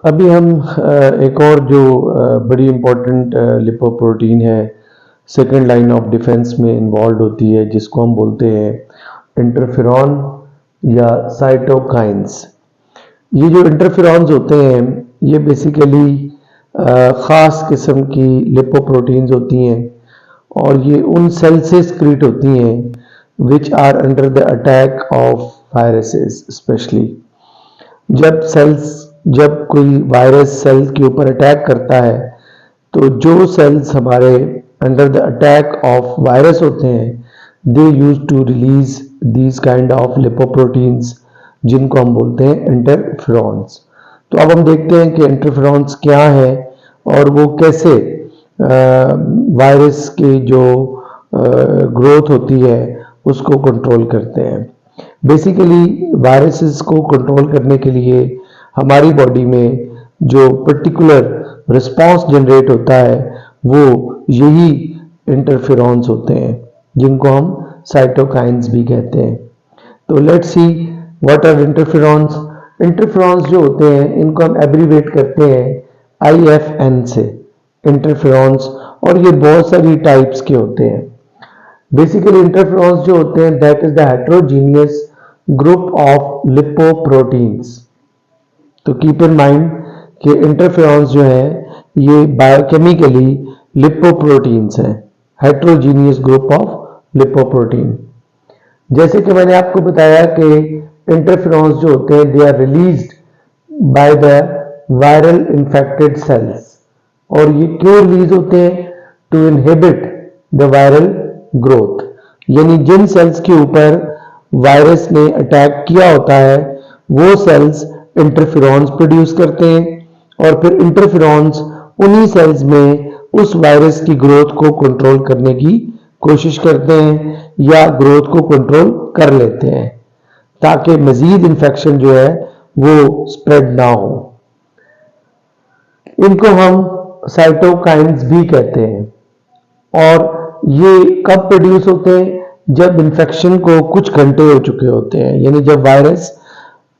अभी हम एक और जो बड़ी इम्पोर्टेंट लिपोप्रोटीन है, सेकेंड लाइन ऑफ डिफेंस में इन्वॉल्व होती है, जिसको हम बोलते हैं इंटरफेरॉन या साइटोकाइंस। ये जो इंटरफेरॉन्स होते हैं, ये बेसिकली ख़ास किस्म की लिपोप्रोटीन्स होती हैं और ये उन सेल से सिक्रीट होती हैं which are under the attack of viruses. Specially जब कोई वायरस सेल के ऊपर अटैक करता है, तो जो सेल्स हमारे under the attack of virus होते हैं, they use to release these kind of lipoproteins, जिनको हम बोलते हैं इंटरफेरॉन्स। तो अब हम देखते हैं कि इंटरफेरॉन्स क्या है और वो कैसे वायरस की जो ग्रोथ होती है उसको कंट्रोल करते हैं। बेसिकली वायरसेस को कंट्रोल करने के लिए हमारी बॉडी में जो पर्टिकुलर रिस्पांस जनरेट होता है, वो यही इंटरफेरॉन्स होते हैं, जिनको हम साइटोकाइंस भी कहते हैं। तो let's see what are interferons. Interferons जो होते हैं, इनको हम एब्रीवेट करते हैं IFN से, इंटरफेरॉन्स। और ये बहुत सारी टाइप्स के होते हैं। बेसिकली इंटरफेरॉन्स जो होते हैं, that is the heterogeneous group of lipoproteins. तो कीप इन माइंड कि इंटरफेरॉन्स जो है ये बायोकेमिकली लिपोप्रोटीन्स हैं, हेट्रोजीनियस ग्रुप ऑफ लिपोप्रोटीन। जैसे कि मैंने आपको बताया कि इंटरफेरॉन्स जो होते हैं, they are released by the viral infected cells. और ये क्यों रिलीज होते हैं? To inhibit the viral growth. यानी जिन सेल्स के ऊपर वायरस ने अटैक किया होता है, वो सेल्स इंटरफेरॉन्स प्रोड्यूस करते हैं और फिर इंटरफेरॉन्स उन्हीं सेल्स में उस वायरस की ग्रोथ को कंट्रोल करने की कोशिश करते हैं या ग्रोथ को कंट्रोल कर लेते हैं, ताकि मजीद इंफेक्शन जो है वो स्प्रेड ना हो। इनको हम साइटोकाइंस भी कहते हैं। और ये कब प्रोड्यूस होते हैं? जब इंफेक्शन को कुछ घंटे हो चुके होते हैं, यानी जब वायरस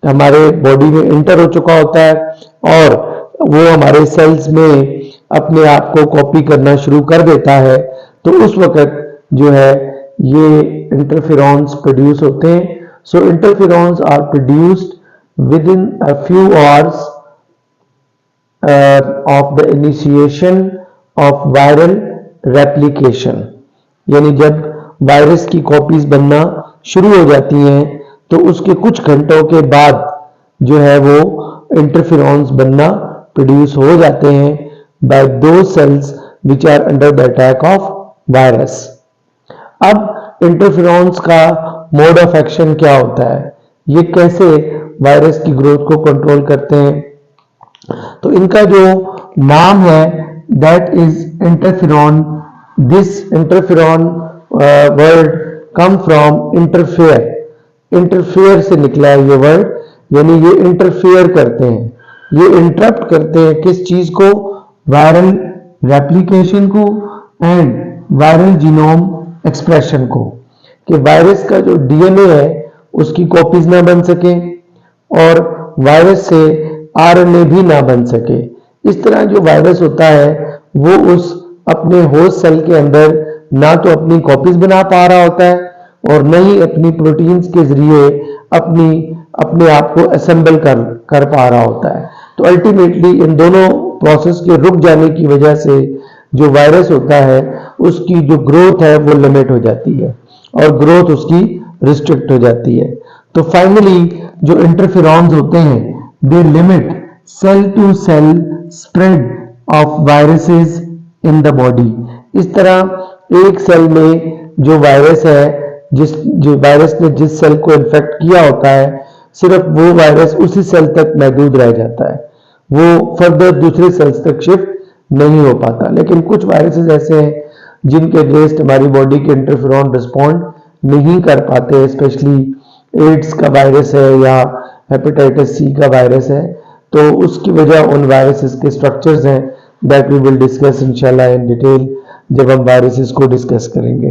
हमारे बॉडी में इंटर हो चुका होता है और वो हमारे सेल्स में अपने आप को कॉपी करना शुरू कर देता है, तो उस वक्त जो है ये इंटरफेरॉन्स प्रोड्यूस होते हैं। So interferons are produced within a few hours of the initiation of viral replication. यानी जब वायरस की कॉपीज बनना शुरू हो जाती हैं, तो उसके कुछ घंटों के बाद जो है वो इंटरफेरॉन्स बनना प्रोड्यूस हो जाते हैं by those cells which are under the attack of virus. अब इंटरफेरॉन्स का मोड ऑफ एक्शन क्या होता है? ये कैसे वायरस की ग्रोथ को कंट्रोल करते हैं? तो इनका जो नाम है, that is interferon. This interferon word come from interfere. Interfere से निकला है ये वर्ड, यानी ये इंटरफेयर करते हैं, ये इंटरप्ट करते हैं किस चीज को? वायरल रेप्लिकेशन को एंड वायरल जीनोम एक्सप्रेशन को, कि वायरस का जो डीएनए है उसकी कॉपीज ना बन सके और वायरस से आरएनए भी ना बन सके। इस तरह जो वायरस होता है वो उस अपने होस्ट सेल के अंदर ना तो अपनी कॉपीज बना पा रहा होता है और न ही अपनी प्रोटीन्स के जरिए अपने आप को असेंबल कर पा रहा होता है। तो अल्टीमेटली इन दोनों प्रोसेस के रुक जाने की वजह से जो वायरस होता है उसकी जो ग्रोथ है वो लिमिट हो जाती है और ग्रोथ उसकी रिस्ट्रिक्ट हो जाती है। तो फाइनली जो इंटरफेरॉन्स होते हैं, they limit cell to cell spread of viruses in the body. इस तरह एक सेल में जो वायरस है, जो वायरस ने जिस सेल को इन्फेक्ट किया होता है, सिर्फ वो वायरस उसी सेल तक महदूद रह जाता है, वो फर्दर दूसरे सेल्स तक शिफ्ट नहीं हो पाता। लेकिन कुछ वायरसेस ऐसे हैं जिनके अगेंस्ट हमारी बॉडी के इंटरफेरॉन रिस्पॉन्ड नहीं कर पाते, स्पेशली एड्स का वायरस है या हेपेटाइटिस सी का वायरस है। तो उसकी वजह उन वायरसेस के स्ट्रक्चर्स हैं, दैट वी विल डिस्कस इंशाल्लाह इन डिटेल जब हम वायरसेस को डिस्कस करेंगे।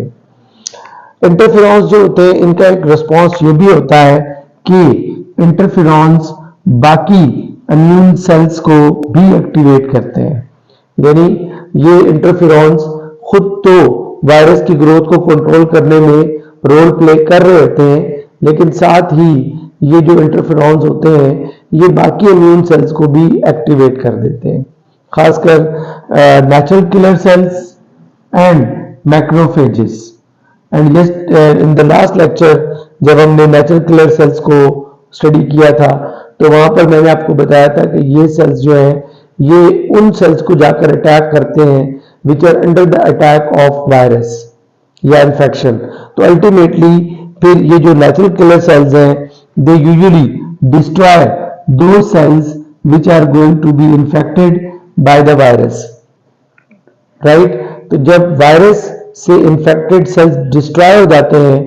इंटरफेरॉन्स जो होते हैं, इनका एक रिस्पॉन्स ये भी होता है कि इंटरफेरॉन्स बाकी इम्यून सेल्स को भी एक्टिवेट करते हैं। यानी ये इंटरफेरॉन्स खुद तो वायरस की ग्रोथ को कंट्रोल करने में रोल प्ले कर रहे होते हैं, लेकिन साथ ही ये जो इंटरफेरॉन्स होते हैं ये बाकी इम्यून सेल्स को भी एक्टिवेट कर देते हैं, खासकर natural killer sales and macrophages. And in the last lecture जब हमने नेचुरल किलर सेल्स को स्टडी किया था तो वहां पर मैंने आपको बताया था कि ये सेल्स जो है ये उन सेल्स को जाकर अटैक करते हैं which are under the attack of virus या इन्फेक्शन। तो अल्टीमेटली फिर ये जो नेचुरल किलर सेल्स हैं they usually destroy those cells which are going to be infected by the virus, right. तो जब वायरस से इन्फेक्टेड सेल्स डिस्ट्रॉय हो जाते हैं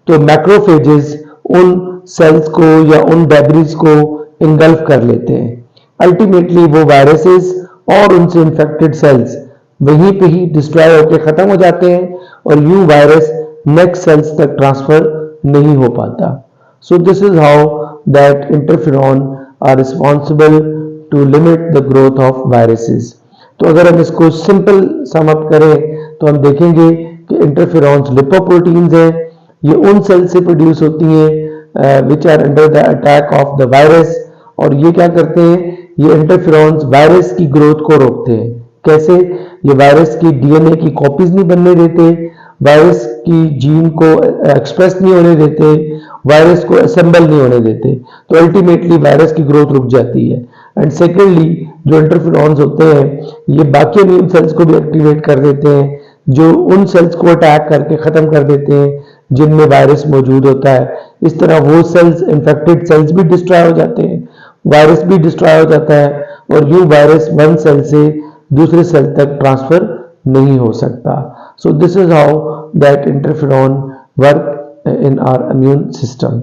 तो मैक्रोफेजेस उन सेल्स को या उन डेब्रिस को इंगल्फ कर लेते हैं। अल्टीमेटली वो वायरसेस और उनसे इन्फेक्टेड सेल्स वहीं पे ही डिस्ट्रॉय होकर खत्म हो जाते हैं और यूं वायरस नेक्स्ट सेल्स तक ट्रांसफर नहीं हो पाता। So this is how that interferon are responsible to limit the growth of viruses. तो अगर हम इसको सिंपल सम अप करें तो हम देखेंगे कि इंटरफेरॉन्स लिपोप्रोटीन्स हैं, ये उन सेल से प्रोड्यूस होती हैं which are under the attack of the virus, और ये क्या करते हैं, ये इंटरफेरॉन्स वायरस की ग्रोथ को रोकते हैं। कैसे? ये वायरस की डीएनए की कॉपीज नहीं बनने देते, वायरस की जीन को एक्सप्रेस नहीं होने देते, वायरस को असेंबल नहीं होने देते, तो अल्टीमेटली वायरस की ग्रोथ रुक जाती है। एंड सेकेंडली जो इंटरफेरॉन्स होते हैं ये बाकी इम्यून सेल्स को भी एक्टिवेट कर देते हैं जो उन सेल्स को अटैक करके खत्म कर देते हैं जिनमें वायरस मौजूद होता है। इस तरह वो सेल्स, इन्फेक्टेड सेल्स भी डिस्ट्रॉय हो जाते हैं, वायरस भी डिस्ट्रॉय हो जाता है और यूं वायरस वन सेल से दूसरे सेल तक ट्रांसफर नहीं हो सकता। सो this is how that interferon work in our immune system.